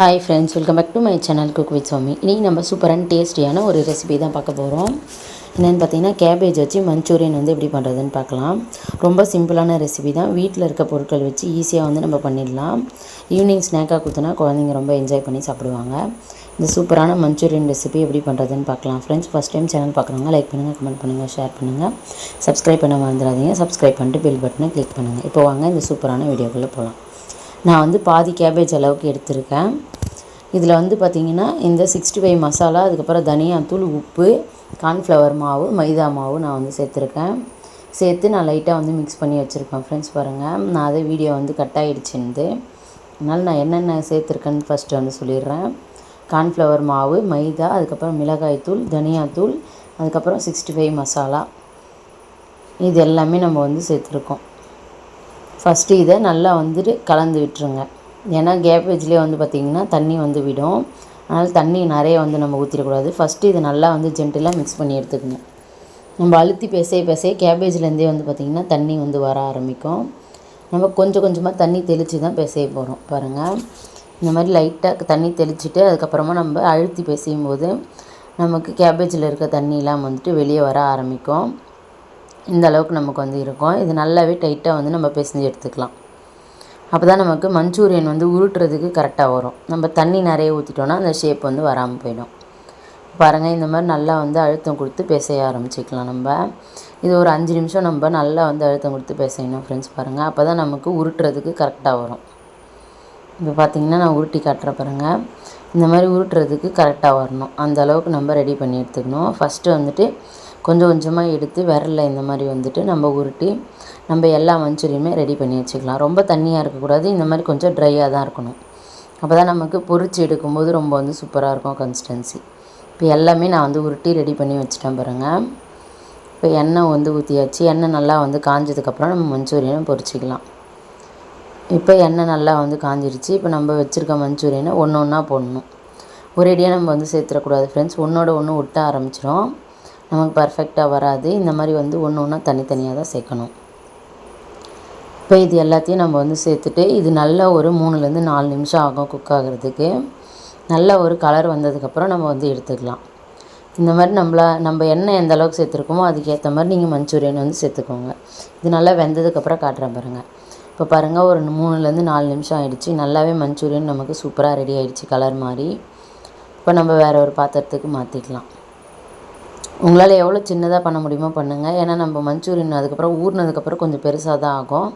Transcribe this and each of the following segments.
Hi friends, welcome back to my channel cook with Swami. இன்றைக்கி நம்ம super and டேஸ்டியான ஒரு ரெசிபி தான் பார்க்க போகிறோம். என்னென்னு பார்த்தீங்கன்னா, கேபேஜ் வச்சு மஞ்சூரியன் வந்து எப்படி பண்ணுறதுன்னு பார்க்கலாம். ரொம்ப சிம்பிளான ரெசிபி தான். வீட்டில் இருக்க பொருட்கள் வச்சு ஈஸியாக வந்து நம்ம பண்ணிடலாம். ஈவினிங் ஸ்நாக்காக கொடுத்தனா குழந்தைங்க ரொம்ப என்ஜாய் பண்ணி சாப்பிடுவாங்க. இந்த சூப்பரான மஞ்சூரியன் ரெசிபி எப்படி பண்ணுறதுன்னு பார்க்கலாம். ஃப்ரெண்ட்ஸ், ஃபஸ்ட் டைம் சேனல் பார்க்குறவங்க லைக் பண்ணுங்கள், கமெண்ட் பண்ணுங்கள், ஷேர் பண்ணுங்கள், சப்ஸ்கிரைப் பண்ண மறந்துடாதீங்க. சப்ஸ்கிரைப் பண்ணிட்டு பெல் பட்டனை கிளிக் பண்ணுங்கள். இப்போ வாங்க இந்த சூப்பரான வீடியோக்குள்ளே போகலாம். நான் வந்து பாதி கேபேஜ் அளவுக்கு எடுத்திருக்கேன். இதில் வந்து பார்த்திங்கன்னா இந்த 65 மசாலா, அதுக்கப்புறம் தனியாத்தூள், உப்பு, கார்ன்ஃப்ளவர் மாவு, மைதா மாவு நான் வந்து சேர்த்து நான் லைட்டாக வந்து மிக்ஸ் பண்ணி வச்சுருக்கேன். ஃப்ரெண்ட்ஸ் பாருங்கள், நான் அதே வீடியோ வந்து கட் ஆகிடுச்சிருந்து, அதனால் நான் என்னென்ன சேர்த்துருக்கேன்னு ஃபஸ்ட்டு வந்து சொல்லிடுறேன். கார்ன்ஃப்ளவர் மாவு, மைதா, அதுக்கப்புறம் மிளகாய்த்தூள், தனியாத்தூள், அதுக்கப்புறம் 65 மசாலா, இது எல்லாமே நம்ம வந்து சேர்த்துருக்கோம். ஃபஸ்ட்டு இதை நல்லா வந்துட்டு கலந்து விட்டுருங்க. ஏன்னா கேபேஜ்லேயே வந்து பார்த்திங்கன்னா தண்ணி வந்து விடும். அதனால் தண்ணி நிறைய வந்து நம்ம ஊற்றிடக்கூடாது. ஃபஸ்ட்டு இதை நல்லா வந்து ஜென்டிலாக மிக்ஸ் பண்ணி எடுத்துக்கணும். நம்ம அழுத்தி பேசைய கேபேஜ்லேருந்தே வந்து பார்த்திங்கன்னா தண்ணி வந்து வர ஆரம்பிக்கும். நம்ம கொஞ்சம் கொஞ்சமாக தண்ணி தெளித்து தான் பிசைய போகிறோம். பாருங்கள், இந்த மாதிரி லைட்டாக தண்ணி தெளிச்சுட்டு அதுக்கப்புறமா நம்ம அழுத்தி பிசையும் போது நமக்கு கேபேஜில் இருக்க தண்ணியெலாம் வந்துட்டு வெளியே வர ஆரம்பிக்கும். இந்த அளவுக்கு நமக்கு வந்து இருக்கும். இது நல்லாவே டைட்டாக வந்து நம்ம பிசைஞ்சு எடுத்துக்கலாம். அப்போ தான் நமக்கு மஞ்சூரியன் வந்து உருட்டுறதுக்கு கரெக்டாக வரும். நம்ம தண்ணி நிறைய ஊற்றிட்டோன்னா அந்த ஷேப் வந்து வராமல் போயிடும். பாருங்கள், இந்த மாதிரி நல்லா வந்து அழுத்தம் கொடுத்து பிசைய ஆரம்பிச்சிக்கலாம். நம்ம இது ஒரு 5 நிமிஷம் நம்ம நல்லா வந்து அழுத்தம் கொடுத்து பிசையணும். ஃப்ரெண்ட்ஸ் பாருங்கள், அப்போ தான் நமக்கு உருட்டுறதுக்கு கரெக்டாக வரும். இப்போ பார்த்திங்கன்னா நான் உருட்டி காட்டுற பாருங்கள், இந்த மாதிரி உருட்டுறதுக்கு கரெக்டாக வரணும். அந்த அளவுக்கு நம்ம ரெடி பண்ணி எடுத்துக்கணும். ஃபஸ்ட்டு வந்துட்டு கொஞ்சம் கொஞ்சமாக எடுத்து விரலில் இந்த மாதிரி வந்துட்டு நம்ம உருட்டி நம்ம எல்லா மஞ்சூரியனுமே ரெடி பண்ணி வச்சுக்கலாம். ரொம்ப தண்ணியாக இருக்கக்கூடாது, இந்த மாதிரி கொஞ்சம் ட்ரையாக தான் இருக்கணும். அப்போ தான் நமக்கு பொரிச்சு எடுக்கும்போது ரொம்ப வந்து சூப்பராக இருக்கும் கன்சிஸ்டன்சி. இப்போ எல்லாமே நான் வந்து உருட்டி ரெடி பண்ணி வச்சுட்டேன் பாருங்கள். இப்போ எண்ணெய் வந்து ஊற்றியாச்சு. எண்ணெய் நல்லா வந்து காஞ்சதுக்கப்புறம் நம்ம மஞ்சூரியனை பொரிச்சிக்கலாம். இப்போ எண்ணெய் நல்லா வந்து காஞ்சிருச்சு. இப்போ நம்ம வச்சுருக்க மஞ்சூரியனை ஒன்று ஒன்றா போடணும். ஒரேடியாக நம்ம வந்து சேர்த்துடக்கூடாது ஃப்ரெண்ட்ஸ். ஒன்றோட ஒன்று ஒட்ட ஆரம்பிச்சிடும், நமக்கு பர்ஃபெக்டாக வராது. இந்த மாதிரி வந்து ஒன்று ஒன்றா தனித்தனியாக தான் சேர்க்கணும். இப்போ இது எல்லாத்தையும் நம்ம வந்து சேர்த்துட்டு இது நல்லா ஒரு 3லேருந்து 4 நிமிஷம் ஆகும் குக் ஆகிறதுக்கு. நல்ல ஒரு கலர் வந்ததுக்கப்புறம் நம்ம வந்து எடுத்துக்கலாம். இந்த மாதிரி நம்ம எண்ணெய் எந்த அளவுக்கு சேர்த்துருக்கோமோ அதுக்கேற்ற மாதிரி நீங்கள் மஞ்சூரியன் வந்து சேர்த்துக்கோங்க. இது நல்லா வெந்ததுக்கப்புறம் காட்டுறேன் பாருங்கள். இப்போ பாருங்கள், ஒரு 3லேருந்து 4 நிமிஷம் ஆகிடுச்சு. நல்லாவே மஞ்சூரியன் நமக்கு சூப்பராக ரெடி ஆகிடுச்சு கலர் மாதிரி. இப்போ நம்ம வேறு ஒரு பாத்திரத்துக்கு மாற்றிக்கலாம். உங்களால் எவ்வளோ சின்னதாக பண்ண முடியுமோ பண்ணுங்கள். ஏன்னா நம்ம மஞ்சூரியன் அதுக்கப்புறம் ஊறினதுக்கப்புறம் கொஞ்சம் பெருசாக தான் ஆகும்.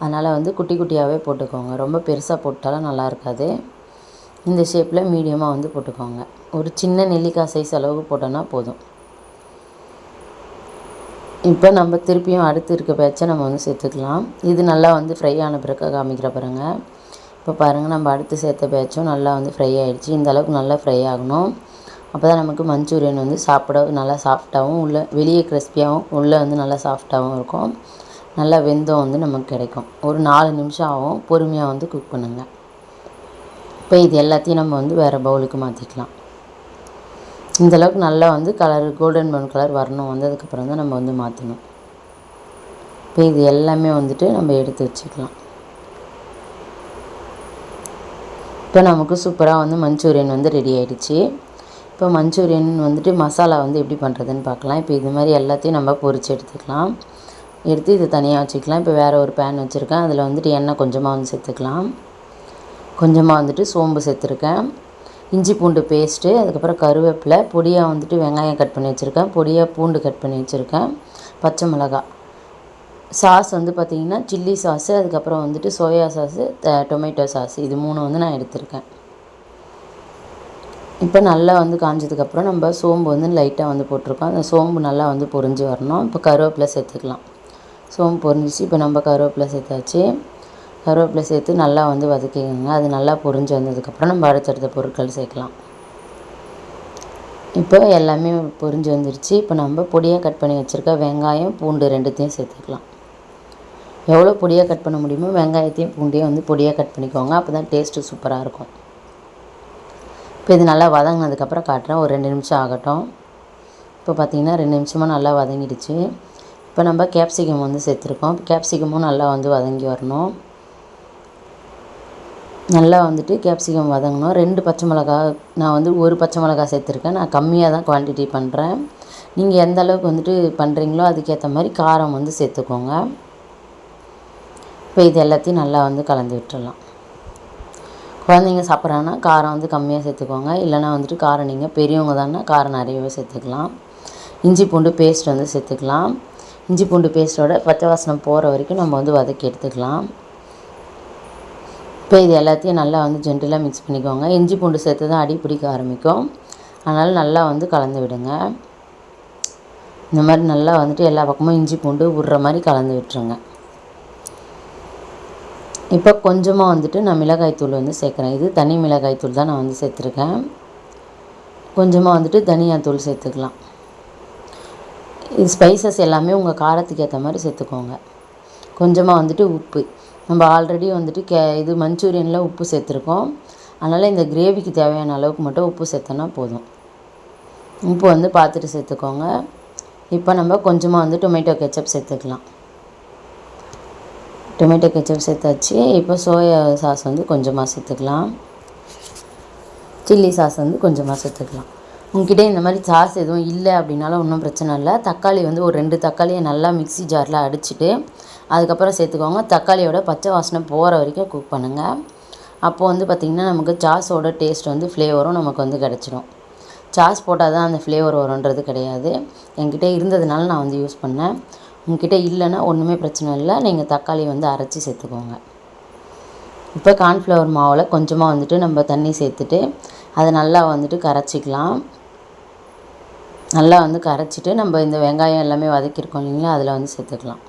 அதனால் வந்து குட்டி குட்டியாகவே போட்டுக்கோங்க. ரொம்ப பெருசாக போட்டாலும் நல்லா இருக்காது. இந்த ஷேப்பில் மீடியமாக வந்து போட்டுக்கோங்க. ஒரு சின்ன நெல்லிக்காய் சைஸ் அளவுக்கு போட்டோன்னா போதும். இப்போ நம்ம திருப்பியும் அடுத்து இருக்க பேட்சை நம்ம வந்து சேர்த்துக்கலாம். இது நல்லா வந்து ஃப்ரை ஆன பிறகு காமிக்கிற பாருங்கள். இப்போ பாருங்கள், நம்ம அடுத்து சேர்த்த பேட்சும் நல்லா வந்து ஃப்ரை ஆகிடுச்சு. இந்த அளவுக்கு நல்லா ஃப்ரை ஆகணும். அப்போ தான் நமக்கு மஞ்சூரியன் வந்து சாப்பிட நல்லா சாஃப்டாகவும், உள்ளே வெளியே கிறிஸ்பியாகவும், உள்ளே வந்து நல்லா சாஃப்டாகவும் இருக்கும். நல்லா வெந்தம் வந்து நமக்கு கிடைக்கும். ஒரு 4 நிமிஷம் ஆகும். பொறுமையாக வந்து குக் பண்ணுங்கள். இப்போ இது எல்லாத்தையும் நம்ம வந்து வேறு பவுலுக்கு மாற்றிக்கலாம். இந்தளவுக்கு நல்லா வந்து கலர் கோல்டன் ப்ரௌன் கலர் வரணும். வந்ததுக்கப்புறம் தான் நம்ம வந்து மாற்றணும். இப்போ இது எல்லாமே வந்துட்டு நம்ம எடுத்து வச்சுக்கலாம். இப்போ நமக்கு சூப்பராக வந்து மஞ்சூரியன் வந்து ரெடி ஆகிடுச்சு. இப்போ மஞ்சூரியன் வந்துட்டு மசாலா வந்து எப்படி பண்ணுறதுன்னு பார்க்கலாம். இப்போ இது மாதிரி எல்லாத்தையும் நம்ம பொரித்து எடுத்துக்கலாம். எடுத்து இது தனியாக வச்சுக்கலாம். இப்போ வேறு ஒரு பேன் வச்சுருக்கேன். அதில் வந்துட்டு எண்ணெய் கொஞ்சமாக வந்து சேர்த்துக்கலாம். கொஞ்சமாக வந்துட்டு சோம்பு சேர்த்துருக்கேன். இஞ்சி பூண்டு பேஸ்ட்டு, அதுக்கப்புறம் கருவேப்பிலை, பொடியாக வந்துட்டு வெங்காயம் கட் பண்ணி வச்சுருக்கேன். பொடியாக பூண்டு கட் பண்ணி வச்சுருக்கேன். பச்சை மிளகாய், சாஸ் வந்து பார்த்திங்கன்னா சில்லி சாஸு, அதுக்கப்புறம் வந்துட்டு சோயா சாஸு, டொமேட்டோ சாஸ், இது 3 வந்து நான் எடுத்திருக்கேன். இப்போ நல்லா வந்து காஞ்சதுக்கப்புறம் நம்ம சோம்பு வந்து லைட்டாக வந்து போட்டிருக்கோம். அந்த சோம்பு நல்லா வந்து பொரிஞ்சு வரணும். இப்போ கருவேப்பிலை சேர்த்துக்கலாம். சோம்பு பொரிஞ்சிச்சு. இப்போ நம்ம கருவேப்பிலை சேர்த்தாச்சு. கருவேப்பிலை சேர்த்து நல்லா வந்து வதக்கிக்கோங்க. அது நல்லா பொரிஞ்சு வந்ததுக்கப்புறம் நம்ம அடுத்தடுத்த பொருட்கள் சேர்க்கலாம். இப்போ எல்லாமே பொரிஞ்சு வந்துருச்சு. இப்போ நம்ம பொடியாக கட் பண்ணி வச்சுருக்க வெங்காயம், பூண்டு 2த்தையும் சேர்த்துக்கலாம். எவ்வளோ பொடியாக கட் பண்ண முடியுமோ வெங்காயத்தையும் பூண்டையும் வந்து பொடியாக கட் பண்ணிக்கோங்க. அப்போ தான் டேஸ்ட்டு சூப்பராக இருக்கும். இப்போ இது நல்லா வதங்கினதுக்கப்புறம் காட்டுறேன். ஒரு 2 நிமிஷம் ஆகட்டும். இப்போ பார்த்திங்கன்னா 2 நிமிஷமாக நல்லா வதங்கிடுச்சு. இப்போ நம்ம கேப்சிகம் வந்து சேர்த்துருக்கோம். கேப்சிகமும் நல்லா வந்து வதங்கி வரணும். நல்லா வந்துட்டு கேப்சிகம் வதங்கணும். 2 பச்சை மிளகா, நான் வந்து 1 பச்சை மிளகா சேர்த்துருக்கேன். நான் கம்மியாக தான் குவான்டிட்டி பண்ணுறேன். நீங்கள் எந்த அளவுக்கு வந்துட்டு பண்ணுறீங்களோ அதுக்கேற்ற மாதிரி காரம் வந்து சேர்த்துக்கோங்க. இப்போ இது எல்லாத்தையும் நல்லா வந்து கலந்து விட்டுறலாம். குழந்தைங்க சாப்பிட்றாங்கன்னா காரம் வந்து கம்மியாக சேர்த்துக்கோங்க. இல்லைனா வந்துட்டு காரம் நீங்கள் பெரியவங்க தானே காரம் நிறையவே சேர்த்துக்கலாம். இஞ்சி பூண்டு பேஸ்ட் வந்து சேர்த்துக்கலாம். இஞ்சி பூண்டு பேஸ்ட்டோட பச்சை வாசனை போகிற வரைக்கும் நம்ம வந்து வதக்கி எடுத்துக்கலாம். இப்போ இது எல்லாத்தையும் நல்லா வந்து ஜென்டிலாக மிக்ஸ் பண்ணிக்கோங்க. இஞ்சி பூண்டு சேர்த்து தான் அடி பிடிக்க ஆரம்பிக்கும். அதனால் நல்லா வந்து கலந்து விடுங்க. இந்த மாதிரி நல்லா வந்துட்டு எல்லா பக்கமும் இஞ்சி பூண்டு விடுற மாதிரி கலந்து விட்டுருங்க. இப்போ கொஞ்சமாக வந்துட்டு நான் மிளகாய்த்தூள் வந்து சேர்க்குறேன். இது தனி மிளகாய்த்தூள் தான் நான் வந்து சேர்த்துருக்கேன். கொஞ்சமாக வந்துட்டு தனியாத்தூள் சேர்த்துக்கலாம். இது ஸ்பைசஸ் எல்லாமே உங்கள் காரத்துக்கு ஏற்ற மாதிரி சேர்த்துக்கோங்க. கொஞ்சமாக வந்துட்டு உப்பு, நம்ம ஆல்ரெடி வந்துட்டு இது மஞ்சூரியனில் உப்பு சேர்த்துருக்கோம். அதனால் இந்த கிரேவிக்கு தேவையான அளவுக்கு மட்டும் உப்பு சேர்த்தோன்னா போதும். உப்பு வந்து பார்த்துட்டு சேர்த்துக்கோங்க. இப்போ நம்ம கொஞ்சமாக வந்து டொமேட்டோ கெச்சப் சேர்த்துக்கலாம். டொமேட்டோ கெச்சப் சேர்த்தாச்சு. இப்போ சோயா சாஸ் வந்து கொஞ்சமாக சேர்த்துக்கலாம். சில்லி சாஸ் வந்து கொஞ்சமாக சேர்த்துக்கலாம். உங்ககிட்ட இந்த மாதிரி சாஸ் எதுவும் இல்லை அப்படின்னாலும் ஒன்றும் பிரச்சனை இல்லை. தக்காளி வந்து ஒரு 2 தக்காளியை நல்லா மிக்ஸி ஜாரில் அடிச்சுட்டு அதுக்கப்புறம் சேர்த்துக்கோங்க. தக்காளியோட பச்சை வாசனை போகிற வரைக்கும் குக் பண்ணுங்கள். அப்போது வந்து பார்த்திங்கன்னா நமக்கு சாஸோட டேஸ்ட் வந்து ஃப்ளேவரும் நமக்கு வந்து கிடச்சிடும். சாஸ் போட்டால் தான் அந்த ஃப்ளேவர் வரும்ன்றது கிடையாது. என்கிட்ட இருந்ததுனால நான் வந்து யூஸ் பண்ணேன். உங்ககிட்ட இல்லைன்னா ஒன்றுமே பிரச்சனை இல்லை. நீங்கள் தக்காளி வந்து அரைச்சி சேர்த்துக்கோங்க. இப்போ கார்ன்ஃப்ளவர் மாவில் கொஞ்சமாக வந்துட்டு நம்ம தண்ணி சேர்த்துட்டு அதை நல்லா வந்துட்டு கரைச்சிக்கலாம். நல்லா வந்து கரைச்சிட்டு நம்ம இந்த வெங்காயம் எல்லாமே வதக்கியிருக்கோம் இல்லைங்களா, அதில் வந்து சேர்த்துக்கலாம்.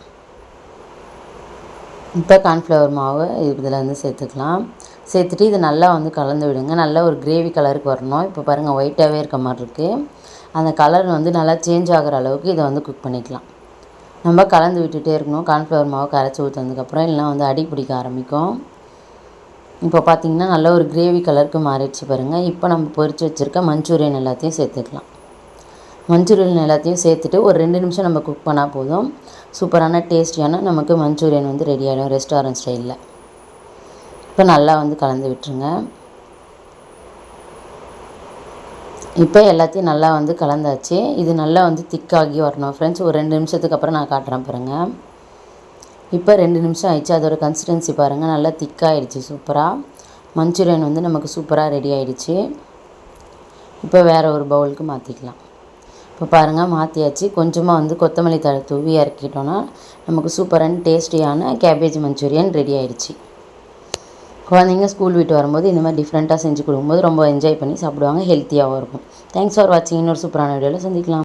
இப்போ கார்ன்ஃப்ளவர் மாவு இதில் வந்து சேர்த்துக்கலாம். சேர்த்துட்டு இது நல்லா வந்து கலந்து விடுங்க. நல்லா ஒரு கிரேவி கலருக்கு வரணும். இப்போ பாருங்கள் ஒயிட்டாகவே இருக்க மாதிரி இருக்குது. அந்த கலர் வந்து நல்லா சேஞ்ச் ஆகிற அளவுக்கு இதை வந்து குக் பண்ணிக்கலாம். நம்ம கலந்து விட்டுகிட்டே இருக்கணும். கார்ன்ஃப்ளவர் மாவு கரைச்சி ஊற்றுனதுக்கப்புறம் இல்லைனா வந்து அடி பிடிக்க ஆரம்பிக்கும். இப்போ பார்த்திங்கன்னா நல்ல ஒரு கிரேவி கலருக்கு மாறிடுச்சு பாருங்கள். இப்போ நம்ம பொரித்து வச்சுருக்க மஞ்சூரியன் எல்லாத்தையும் சேர்த்துக்கலாம். மஞ்சூரியன் எல்லாத்தையும் சேர்த்துட்டு ஒரு 2 நிமிஷம் நம்ம குக் பண்ணால் போதும். சூப்பரான டேஸ்டியான நமக்கு மஞ்சூரியன் வந்து ரெடி ஆகிடும் ரெஸ்டாரண்ட் ஸ்டைலில். இப்போ நல்லா வந்து கலந்து விட்டுருங்க. இப்போ எல்லாத்தையும் நல்லா வந்து கலந்தாச்சு. இது நல்லா வந்து திக்காகி வரணும் ஃப்ரெண்ட்ஸ். ஒரு 2 நிமிஷத்துக்கு அப்புறம் நான் காட்டுறேன் பாருங்கள். இப்போ 2 நிமிஷம் ஆயிடுச்சு. அதோட கன்சிஸ்டன்சி பாருங்கள், நல்லா திக்காகிடுச்சு சூப்பராக. மஞ்சூரியன் வந்து நமக்கு சூப்பராக ரெடி ஆகிடுச்சு. இப்போ வேறு ஒரு பவுலுக்கு மாற்றிக்கலாம். இப்போ பாருங்கள் மாற்றியாச்சு. கொஞ்சமாக வந்து கொத்தமல்லி தழை தூவி இறக்கிட்டோன்னா நமக்கு சூப்பரான டேஸ்டியான கேபேஜ் மஞ்சூரியன் ரெடி ஆகிடுச்சு. குழந்தைங்க ஸ்கூல் விட்டு வரும்போது இந்த மாதிரி டிஃப்ரெண்ட்டாக செஞ்சு கொடுக்கும்போது ரொம்ப என்ஜாய் பண்ணி சாப்பிடுவாங்க. ஹெல்த்தியாகவும் இருக்கும். தேங்க்ஸ் ஃபார் வாட்சிங். இன்னொரு சூப்பரான வீடியோவில் சந்திக்கலாம்.